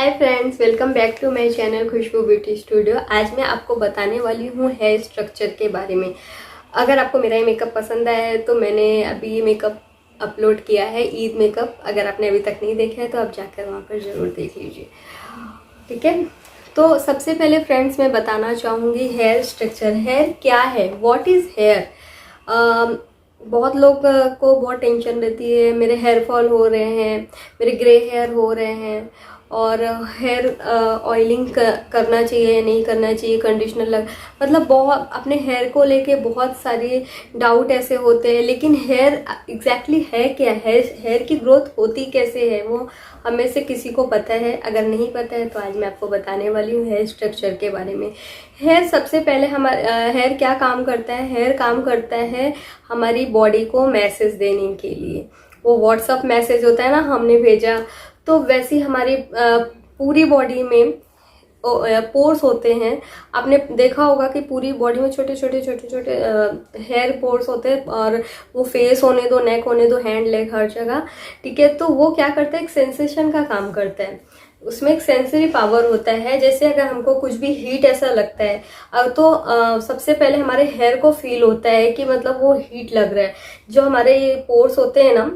Hi friends, welcome back to my channel Khushboo beauty studio. आज मैं आपको बताने वाली हूँ हेयर स्ट्रक्चर के बारे में। अगर आपको मेरा ये मेकअप पसंद आया है तो मैंने अभी ये मेकअप अपलोड किया है, ईद मेकअप। अगर आपने अभी तक नहीं देखा है तो आप जाकर वहाँ पर ज़रूर देख लीजिए, ठीक है। तो सबसे पहले फ्रेंड्स मैं बताना चाहूँगी हेयर स्ट्रक्चर। हेयर क्या है, व्हाट इज़ हेयर। बहुत लोग को बहुत टेंशन रहती है, मेरे हेयर फॉल हो रहे हैं, मेरे ग्रे हेयर हो रहे हैं, और हेयर ऑयलिंग करना चाहिए या नहीं करना चाहिए, कंडीशनर मतलब बहुत अपने हेयर को लेके बहुत सारे डाउट ऐसे होते हैं। लेकिन हेयर एग्जैक्टली है क्या, हेयर की ग्रोथ होती कैसे है, वो हमें से किसी को पता है। अगर नहीं पता है तो आज मैं आपको बताने वाली हूँ हेयर स्ट्रक्चर के बारे में। हेयर सबसे पहले हमारा हेयर क्या काम करता है। हेयर काम करता है हमारी बॉडी को मैसेज देने के लिए। वो व्हाट्सअप मैसेज होता है ना, हमने भेजा, तो वैसी हमारी पूरी बॉडी में पोर्स होते हैं। आपने देखा होगा कि पूरी बॉडी में छोटे छोटे हेयर पोर्स होते हैं, और वो फेस होने दो, नेक होने दो, हैंड लेग हर जगह, ठीक है। तो वो क्या करता है, एक सेंसेशन का काम करता है। उसमें एक सेंसरी पावर होता है। जैसे अगर हमको कुछ भी हीट ऐसा लगता है तो सबसे पहले हमारे हेयर को फील होता है कि मतलब वो हीट लग रहा है। जो हमारे ये पोर्स होते हैं ना,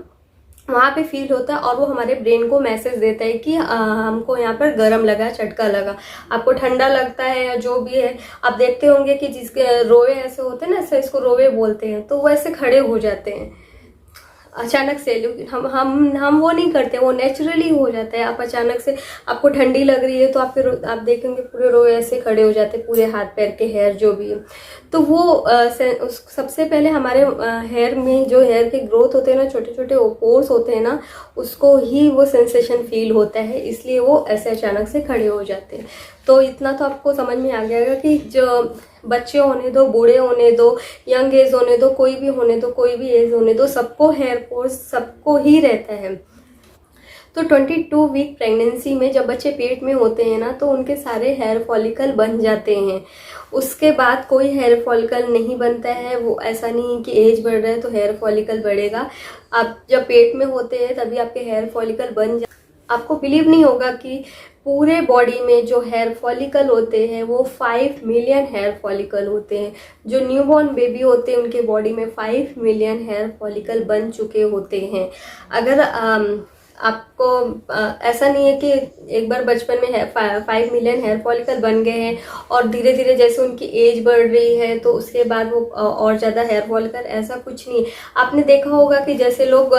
वहाँ पे फील होता है, और वो हमारे ब्रेन को मैसेज देता है कि हमको यहाँ पर गर्म लगा, झटका लगा। आपको ठंडा लगता है या जो भी है, आप देखते होंगे कि जिसके रोए ऐसे होते हैं ना, ऐसे इसको रोए बोलते हैं, तो वो ऐसे खड़े हो जाते हैं अचानक से। लेकिन हम वो नहीं करते, वो नेचुरली हो जाता है। आप अचानक से, आपको ठंडी लग रही है तो आप देखेंगे पूरे रोए ऐसे खड़े हो जाते हैं, पूरे हाथ पैर के हेयर जो भी है। तो वो सबसे पहले हमारे हेयर में जो हेयर के ग्रोथ होते हैं ना, छोटे छोटे पोर्स होते हैं ना, उसको ही वो सेंसेशन फील होता है, इसलिए वो ऐसे अचानक से खड़े हो जाते हैं। तो इतना तो आपको समझ में आ गया कि जो बच्चे होने दो, बूढ़े होने दो, यंग एज होने दो, कोई भी होने दो, कोई भी एज होने दो, सबको हेयर पोर्स सबको ही रहता है। तो 22 वीक प्रेगनेंसी में जब बच्चे पेट में होते हैं ना, तो उनके सारे हेयर फॉलिकल बन जाते हैं। उसके बाद कोई हेयर फॉलिकल नहीं बनता है। वो ऐसा नहीं है कि एज बढ़ रहा है तो हेयर फॉलिकल बढ़ेगा। आप जब पेट में होते हैं तभी आपके हेयर फॉलिकल बन जा। आपको बिलीव नहीं होगा कि पूरे बॉडी में जो हेयर फॉलिकल होते हैं वो 5 मिलियन हेयर फॉलिकल होते हैं। जो न्यूबॉर्न बेबी होते हैं उनके बॉडी में 5 मिलियन हेयर फॉलिकल बन चुके होते हैं। अगर आपको ऐसा नहीं है कि एक बार बचपन में 5 मिलियन हेयर फॉलिकल बन गए हैं और धीरे धीरे जैसे उनकी एज बढ़ रही है तो उसके बाद वो और ज़्यादा हेयर फॉलिकल, ऐसा कुछ नहीं। आपने देखा होगा कि जैसे लोग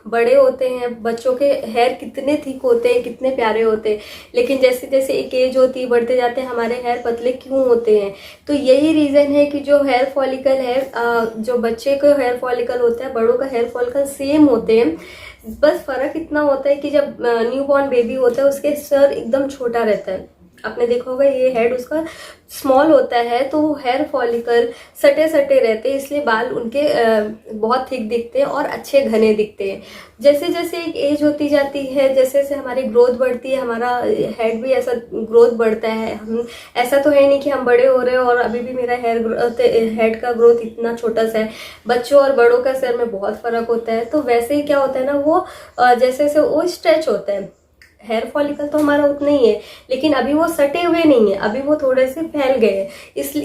बड़े होते हैं, बच्चों के हेयर कितने थिक होते हैं, कितने प्यारे होते हैं, लेकिन जैसे जैसे एक एज होती है, बढ़ते जाते हैं, हमारे हेयर पतले क्यों होते हैं। तो यही रीज़न है कि जो हेयर फॉलिकल है, जो बच्चे का हेयर फॉलिकल होता है, बड़ों का हेयर फॉलिकल सेम होते हैं। बस फर्क इतना होता है कि जब न्यूबॉर्न बेबी होता है उसके सर एकदम छोटा रहता है। आपने देखा होगा ये हेड उसका स्मॉल होता है, तो हेयर फॉलिकल सटे सटे रहते हैं, इसलिए बाल उनके बहुत थिक दिखते हैं और अच्छे घने दिखते हैं। जैसे जैसे एक एज होती जाती है, जैसे जैसे हमारी ग्रोथ बढ़ती है, हमारा हेड भी ऐसा ग्रोथ बढ़ता है। हम ऐसा तो है नहीं कि हम बड़े हो रहे हैं और अभी भी मेरा हेड का ग्रोथ इतना छोटा सा है। बच्चों और बड़ों का सर में बहुत फर्क होता है। तो वैसे ही क्या होता है ना, वो जैसे जैसे वो स्ट्रेच होता है। हेयर फॉलिकल तो हमारा उतना ही है, लेकिन अभी वो सटे हुए नहीं है, अभी वो थोड़े से फैल गए हैं।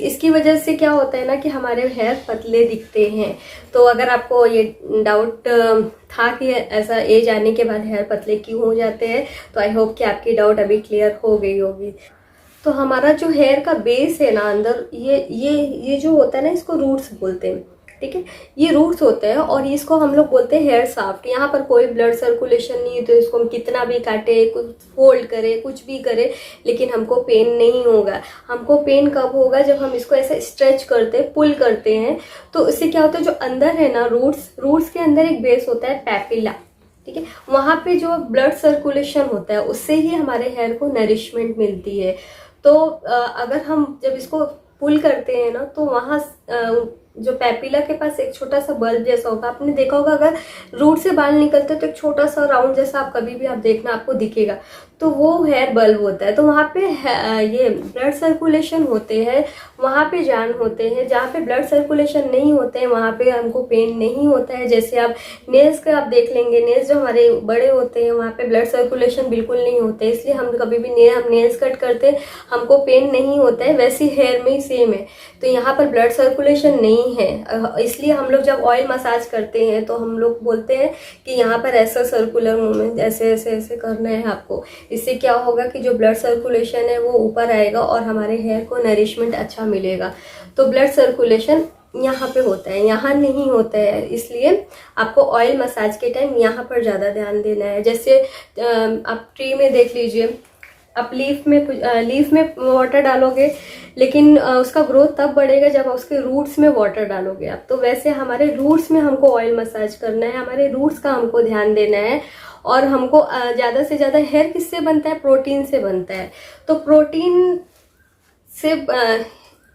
इसकी वजह से क्या होता है ना कि हमारे हेयर पतले दिखते हैं। तो अगर आपको ये डाउट था कि ऐसा एज आने के बाद हेयर पतले क्यों हो जाते हैं, तो आई होप कि आपकी डाउट अभी क्लियर हो गई होगी। तो हमारा जो हेयर का बेस है ना अंदर, ये जो होता है ना, इसको रूट्स बोलते हैं, ठीक है। ये रूट्स होते हैं और इसको हम लोग बोलते हैं हेयर शाफ्ट। यहाँ पर कोई ब्लड सर्कुलेशन नहीं है, तो इसको हम कितना भी काटे, कुछ फोल्ड करें, कुछ भी करें, लेकिन हमको पेन नहीं होगा। हमको पेन कब होगा, जब हम इसको ऐसे स्ट्रेच करते हैं, पुल करते हैं। तो इससे क्या होता है, जो अंदर है ना रूट्स के अंदर एक बेस होता है पैपिला, ठीक है। वहां पे जो ब्लड सर्कुलेशन होता है उससे ही हमारे हेयर को नरिशमेंट मिलती है। तो अगर हम जब इसको पुल करते हैं ना, तो वहां जो पैपिला के पास एक छोटा सा बल्ब जैसा होगा। आपने देखा होगा अगर रूट से बाल निकलते तो एक छोटा सा राउंड जैसा आप कभी भी आप देखना, आपको दिखेगा। तो वो हेयर बल्ब होता है। तो वहाँ पे ये ब्लड सर्कुलेशन होते हैं, वहाँ पे जान होते हैं। जहाँ पे ब्लड सर्कुलेशन नहीं होते हैं वहाँ पे हमको पेन नहीं होता है। जैसे आप नेल्स का आप देख लेंगे, नेल्स जो हमारे बड़े होते हैं वहाँ पे ब्लड सर्कुलेशन बिल्कुल नहीं होते, इसलिए हम कभी भी हम नेल्स कट करते हैं हमको पेन नहीं होता है। वैसे हेयर में ही सेम है। तो यहाँ पर ब्लड सर्कुलेशन नहीं है, इसलिए हम लोग जब ऑयल मसाज करते हैं तो हम लोग बोलते हैं कि यहाँ पर ऐसा सर्कुलर मूवमेंट ऐसे ऐसे ऐसे करना है आपको। इससे क्या होगा कि जो ब्लड सर्कुलेशन है वो ऊपर आएगा और हमारे हेयर को नरिशमेंट अच्छा मिलेगा। तो ब्लड सर्कुलेशन यहाँ पे होता है, यहाँ नहीं होता है, इसलिए आपको ऑयल मसाज के टाइम यहाँ पर ज़्यादा ध्यान देना है। जैसे आप ट्री में देख लीजिए, आप लीफ में वाटर डालोगे, लेकिन उसका ग्रोथ तब बढ़ेगा जब उसके रूट्स में वाटर डालोगे आप। तो वैसे हमारे रूट्स में हमको ऑयल मसाज करना है, हमारे रूट्स का हमको ध्यान देना है। और हमको ज़्यादा से ज़्यादा हेयर किससे बनता है? प्रोटीन से बनता है। तो प्रोटीन से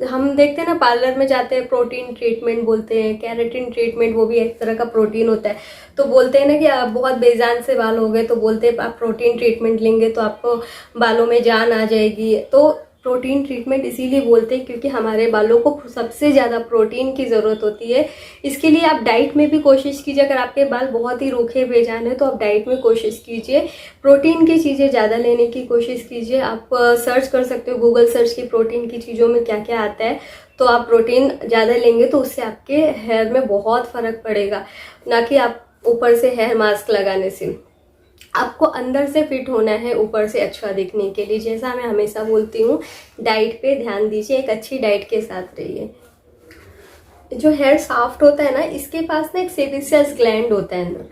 हम देखते हैं ना, पार्लर में जाते हैं, प्रोटीन ट्रीटमेंट बोलते हैं, कैरेटिन ट्रीटमेंट, वो भी एक तरह का प्रोटीन होता है। तो बोलते हैं ना कि आप बहुत बेजान से बाल हो गए तो बोलते हैं आप प्रोटीन ट्रीटमेंट लेंगे तो आपको बालों में जान आ जाएगी। तो प्रोटीन ट्रीटमेंट इसीलिए बोलते हैं क्योंकि हमारे बालों को सबसे ज़्यादा प्रोटीन की ज़रूरत होती है। इसके लिए आप डाइट में भी कोशिश कीजिए। अगर आपके बाल बहुत ही रूखे बेजान है तो आप डाइट में कोशिश कीजिए, प्रोटीन की चीज़ें ज़्यादा लेने की कोशिश कीजिए। आप सर्च कर सकते हो, गूगल सर्च की प्रोटीन की चीज़ों में क्या क्या आता है, तो आप प्रोटीन ज़्यादा लेंगे तो उससे आपके हेयर में बहुत फ़र्क पड़ेगा, ना कि आप ऊपर से हेयर मास्क लगाने से। आपको अंदर से फिट होना है ऊपर से अच्छा दिखने के लिए। जैसा मैं हमेशा बोलती हूँ, डाइट पे ध्यान दीजिए, एक अच्छी डाइट के साथ रहिए। जो हेयर सॉफ्ट होता है ना, इसके पास ना एक सेबेसियस ग्लैंड होता है अंदर।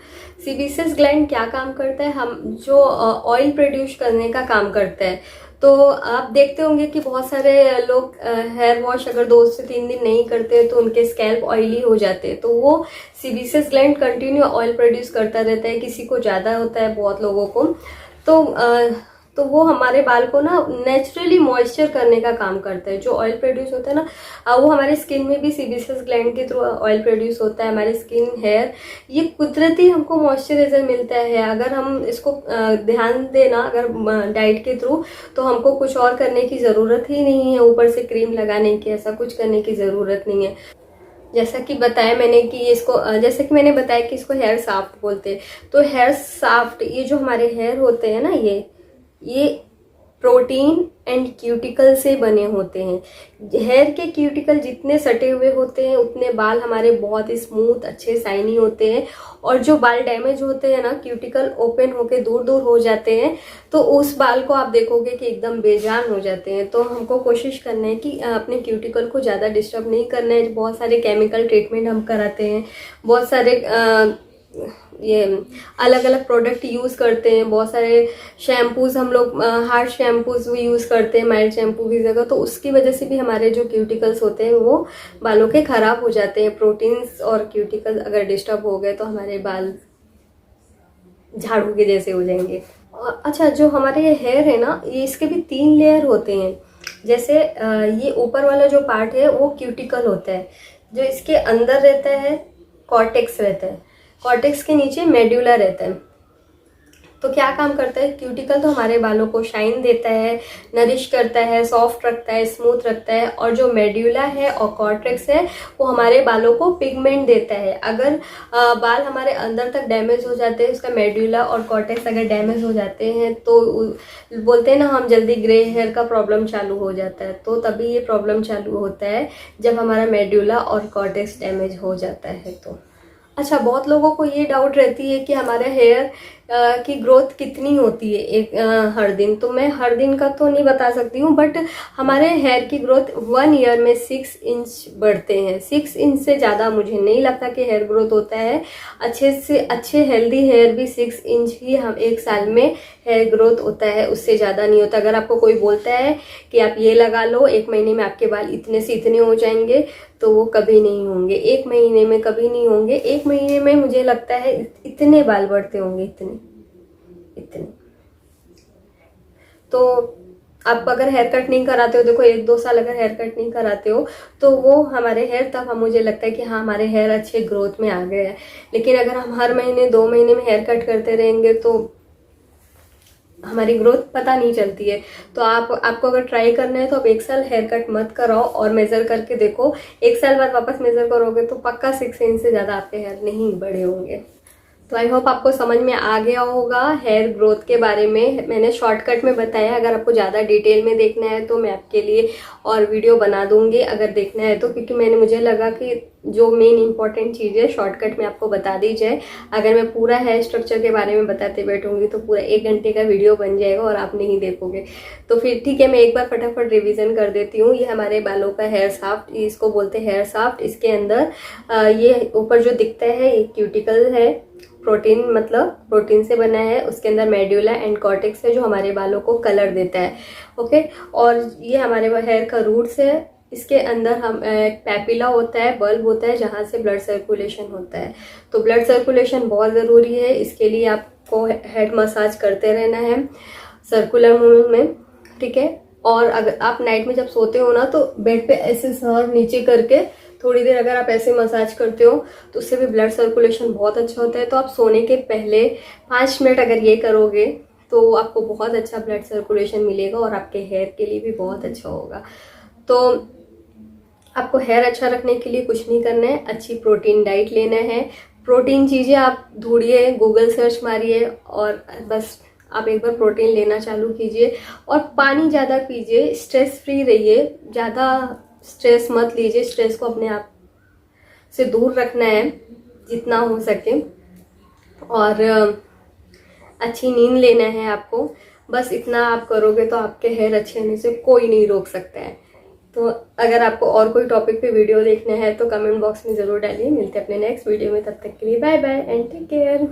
सेबेसियस ग्लैंड क्या काम करता है? हम जो ऑयल प्रोड्यूस करने का काम करता है। तो आप देखते होंगे कि बहुत सारे लोग हेयर वॉश अगर 2 से 3 दिन नहीं करते तो उनके स्कैल्प ऑयली हो जाते हैं। तो वो sebaceous gland continue oil produce करता रहता है, किसी को ज़्यादा होता है, बहुत लोगों को। तो वो हमारे बाल को ना नेचुरली मॉइस्चर करने का काम करता है। जो ऑयल प्रोड्यूस होता है ना, वो हमारे स्किन में भी सेबेसियस ग्लैंड के थ्रू ऑयल प्रोड्यूस होता है। हमारी स्किन, हेयर, ये कुदरती हमको मॉइस्चराइजर मिलता है। अगर हम इसको ध्यान देना अगर डाइट के थ्रू, तो हमको कुछ और करने की ज़रूरत ही नहीं है, ऊपर से क्रीम लगाने की, ऐसा कुछ करने की ज़रूरत नहीं है। जैसा कि बताया मैंने कि इसको जैसे कि मैंने बताया कि इसको हेयर सॉफ्ट बोलते हैं। तो हेयर सॉफ्ट, ये जो हमारे हेयर होते हैं ना, ये प्रोटीन एंड क्यूटिकल से बने होते हैं। हेयर के क्यूटिकल जितने सटे हुए होते हैं उतने बाल हमारे बहुत ही स्मूथ, अच्छे, शाइनी होते हैं। और जो बाल डैमेज होते हैं ना, क्यूटिकल ओपन होके दूर दूर हो जाते हैं, तो उस बाल को आप देखोगे कि एकदम बेजान हो जाते हैं। तो हमको कोशिश करना है कि अपने क्यूटिकल को ज़्यादा डिस्टर्ब नहीं करना है। बहुत सारे केमिकल ट्रीटमेंट हम कराते हैं, बहुत सारे ये अलग अलग प्रोडक्ट यूज़ करते हैं, बहुत सारे शैम्पूज़ हम लोग हार्ड शैम्पूज़ भी यूज़ करते हैं माइल्ड शैम्पू की जगह। तो उसकी वजह से भी हमारे जो क्यूटिकल्स होते हैं वो बालों के ख़राब हो जाते हैं। प्रोटीन्स और क्यूटिकल अगर डिस्टर्ब हो गए तो हमारे बाल झाड़ू के जैसे हो जाएंगे। अच्छा, जो हमारे ये हेयर है ना, ये इसके भी 3 लेयर होते हैं। जैसे ये ऊपर वाला जो पार्ट है वो क्यूटिकल होता है, जो इसके अंदर रहता है कॉर्टेक्स रहता है, कॉर्टेक्स के नीचे मेड्यूला रहता है। तो क्या काम करता है? क्यूटिकल तो हमारे बालों को शाइन देता है, नरिश करता है, सॉफ्ट रखता है, स्मूथ रखता है। और जो मेड्यूला है और कॉर्टेक्स है वो हमारे बालों को पिगमेंट देता है। अगर बाल हमारे अंदर तक डैमेज हो जाते हैं, उसका मेड्यूला और कॉर्टेक्स अगर डैमेज हो जाते हैं तो बोलते हैं ना हम जल्दी ग्रे हेयर का प्रॉब्लम चालू हो जाता है। तो तभी ये प्रॉब्लम चालू होता है जब हमारा मेड्यूला और कॉर्टेक्स डैमेज हो जाता है। तो अच्छा, बहुत लोगों को ये डाउट रहती है कि हमारे हेयर की ग्रोथ कितनी होती है हर दिन। तो मैं हर दिन का तो नहीं बता सकती हूँ, बट हमारे हेयर की ग्रोथ 1 ईयर में 6 इंच बढ़ते हैं। 6 इंच से ज़्यादा मुझे नहीं लगता कि हेयर ग्रोथ होता है। अच्छे से अच्छे हेल्दी हेयर भी 6 इंच ही हम 1 साल में हेयर ग्रोथ होता है, उससे ज़्यादा नहीं होता। अगर आपको कोई बोलता है कि आप ये लगा लो 1 महीने में आपके बाल इतने से इतने हो जाएंगे, तो वो कभी नहीं होंगे। 1 महीने में कभी नहीं होंगे। 1 महीने में मुझे लगता है इतने बाल बढ़ते होंगे, इतने। तो आप अगर हेयर कट नहीं कराते हो, देखो 1-2 साल अगर हेयर कट नहीं कराते हो तो वो हमारे हेयर, तब मुझे लगता है कि हाँ हमारे हेयर अच्छे ग्रोथ में आ गए हैं। लेकिन अगर हम हर महीने 2 महीने में हेयर कट करते रहेंगे तो हमारी ग्रोथ पता नहीं चलती है। तो आपको अगर ट्राई करना है तो आप 1 साल हेयर कट मत कराओ और मेजर करके देखो। 1 साल बाद वापस मेजर करोगे तो पक्का 6 इंच से ज़्यादा आपके हेयर नहीं बड़े होंगे। तो आई होप आपको समझ में आ गया होगा हेयर ग्रोथ के बारे में। मैंने शॉर्टकट में बताया, अगर आपको ज़्यादा डिटेल में देखना है तो मैं आपके लिए और वीडियो बना दूंगी अगर देखना है तो, क्योंकि मुझे लगा कि जो मेन इंपॉर्टेंट चीज़ है शॉर्टकट में आपको बता दी जाए। अगर मैं पूरा हेयर स्ट्रक्चर के बारे में बताते बैठूंगी तो पूरा 1 घंटे का वीडियो बन जाएगा और आप नहीं देखोगे। तो फिर ठीक है, मैं एक बार फटाफट रिवीजन कर देती हूँ। ये हमारे बालों का हेयर साफ्ट, इसको बोलते हैं हेयर साफ्ट। इसके अंदर ये ऊपर जो दिखता है ये क्यूटिकल है, प्रोटीन मतलब प्रोटीन से बना है। उसके अंदर मेड्यूला एंड कॉर्टेक्स है जो हमारे बालों को कलर देता है। ओके, और ये हमारे हेयर का रूट्स है। इसके अंदर हम पैपिला होता है, बल्ब होता है जहाँ से ब्लड सर्कुलेशन होता है। तो ब्लड सर्कुलेशन बहुत ज़रूरी है, इसके लिए आपको हेड मसाज करते रहना है सर्कुलर मूवमेंट में, ठीक है। और अगर आप नाइट में जब सोते हो ना तो बेड पे ऐसे सर नीचे करके थोड़ी देर अगर आप ऐसे मसाज करते हो तो उससे भी ब्लड सर्कुलेशन बहुत अच्छा होता है। तो आप सोने के पहले 5 मिनट अगर ये करोगे तो आपको बहुत अच्छा ब्लड सर्कुलेशन मिलेगा और आपके हेयर के लिए भी बहुत अच्छा होगा। तो आपको हेयर अच्छा रखने के लिए कुछ नहीं करना है, अच्छी प्रोटीन डाइट लेना है। प्रोटीन चीज़ें आप ढूंढिए, गूगल सर्च मारिए और बस आप एक बार प्रोटीन लेना चालू कीजिए। और पानी ज़्यादा पीजिए, स्ट्रेस फ्री रहिए, ज़्यादा स्ट्रेस मत लीजिए। स्ट्रेस को अपने आप से दूर रखना है जितना हो सके, और अच्छी नींद लेना है आपको। बस इतना आप करोगे तो आपके हेयर अच्छे होने से कोई नहीं रोक सकता है। तो अगर आपको और कोई टॉपिक पे वीडियो देखना है तो कमेंट बॉक्स में ज़रूर डालिए। मिलते हैं अपने नेक्स्ट वीडियो में, तब तक के लिए bye bye and take care.